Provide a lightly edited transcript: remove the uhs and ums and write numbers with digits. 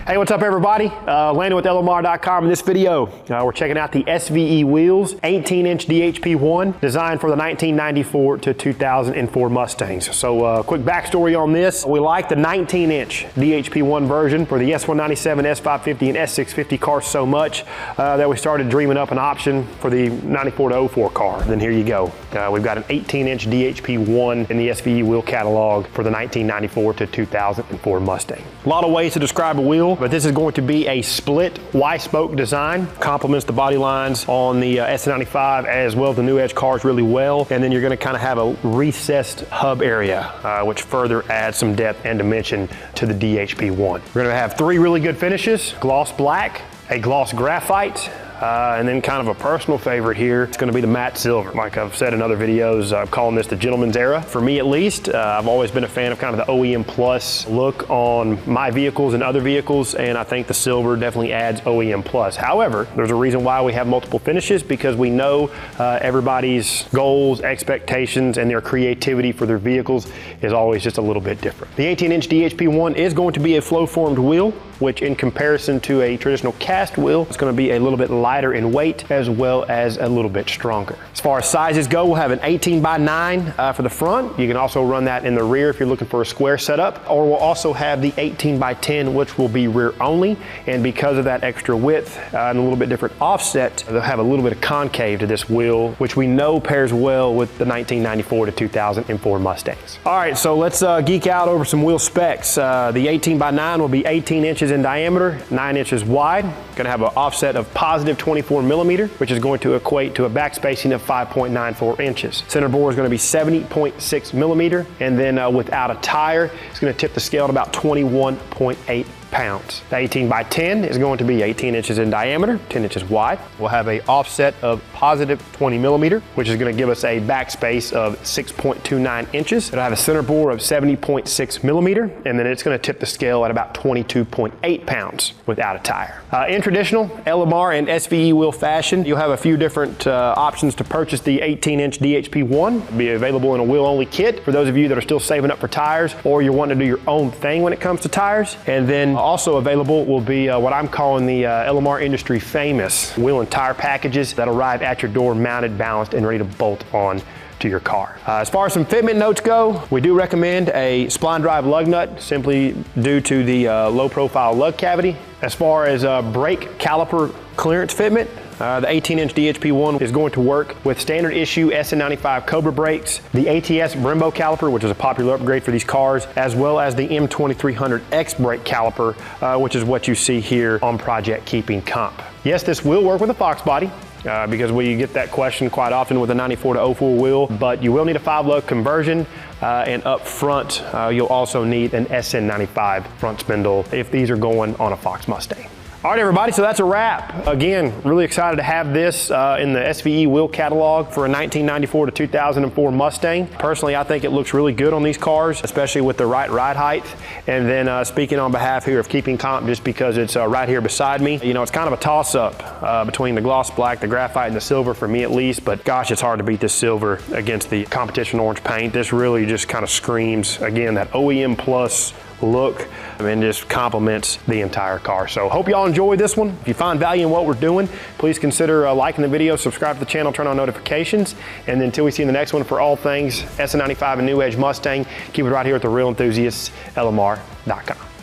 Hey, what's up everybody? Landon with LMR.com. In this video, we're checking out the SVE wheels, 18-inch DHP1, designed for the 1994 to 2004 Mustangs. So quick backstory on this. We like the 19-inch DHP1 version for the S197, S550, and S650 cars so much that we started dreaming up an option for the 94 to 04 car. Then here you go. We've got an 18-inch DHP1 in the SVE wheel catalog for the 1994 to 2004 Mustang. A lot of ways to describe a wheel, but this is going to be a split Y-spoke design. Complements the body lines on the SN95 as well as the new edge cars really well. And then you're going to kind of have a recessed hub area, which further adds some depth and dimension to the DHP1. We're going to have three really good finishes: gloss black, a gloss graphite, and then kind of a personal favorite here, it's going to be the matte silver. Like I've said in other videos, I'm calling this the gentleman's era. For me at least, I've always been a fan of kind of the OEM plus look on my vehicles and other vehicles, and I think the silver definitely adds OEM plus. However, there's a reason why we have multiple finishes, because we know everybody's goals, expectations, and their creativity for their vehicles is always just a little bit different. The 18-inch DHP1 is going to be a flow formed wheel, which in comparison to a traditional cast wheel, is going to be a little bit lighter in weight as well as a little bit stronger. As far as sizes go, we'll have an 18x9 for the front. You can also run that in the rear if you're looking for a square setup, or we'll also have the 18x10, which will be rear only. And because of that extra width and a little bit different offset, they'll have a little bit of concave to this wheel, which we know pairs well with the 1994 to 2004 Mustangs. All right, so let's geek out over some wheel specs. The 18x9 will be 18 inches in diameter, 9 inches wide. Going to have an offset of positive 24 millimeter, which is going to equate to a back spacing of 5.94 inches. Center bore is going to be 70.6 millimeter, and then without a tire, it's going to tip the scale at about 21.8 pounds. The 18x10 is going to be 18 inches in diameter, 10 inches wide. We'll have a offset of positive 20 millimeter, which is going to give us a back space of 6.29 inches. It'll have a center bore of 70.6 millimeter, and then it's going to tip the scale at about 22.8 pounds without a tire. In traditional LMR and SVE wheel fashion, you'll have a few different options to purchase the 18-inch DHP1. It'll be available in a wheel-only kit for those of you that are still saving up for tires, or you're wanting to do your own thing when it comes to tires. And then also available will be what I'm calling the LMR industry famous wheel and tire packages that arrive at your door mounted, balanced, and ready to bolt on to your car. As far as some fitment notes go, we do recommend a spline drive lug nut, simply due to the low profile lug cavity. As far as brake caliper clearance fitment, the 18-inch DHP1 is going to work with standard issue SN95 Cobra brakes, the ATS Brembo caliper, which is a popular upgrade for these cars, as well as the M2300X brake caliper, which is what you see here on Project Keeping Comp. Yes, this will work with a Fox body, because we get that question quite often with a 94 to 04 wheel, but you will need a 5-lug conversion, and up front, you'll also need an SN95 front spindle if these are going on a Fox Mustang. All right, everybody, so that's a wrap. Again, really excited to have this in the SVE wheel catalog for a 1994 to 2004 Mustang. Personally, I think it looks really good on these cars, especially with the right ride height. And then speaking on behalf here of Keeping Comp, just because it's right here beside me, you know, it's kind of a toss-up between the gloss black, the graphite, and the silver for me at least. But gosh, it's hard to beat this silver against the competition orange paint. This really just kind of screams, again, that OEM plus look, and just complements the entire car. So hope y'all enjoyed this one. If you find value in what we're doing, please consider liking the video, subscribe to the channel, turn on notifications, and then until we see you in the next one for all things SN95 and New Edge Mustang, keep it right here at the Real Enthusiasts, LMR.com.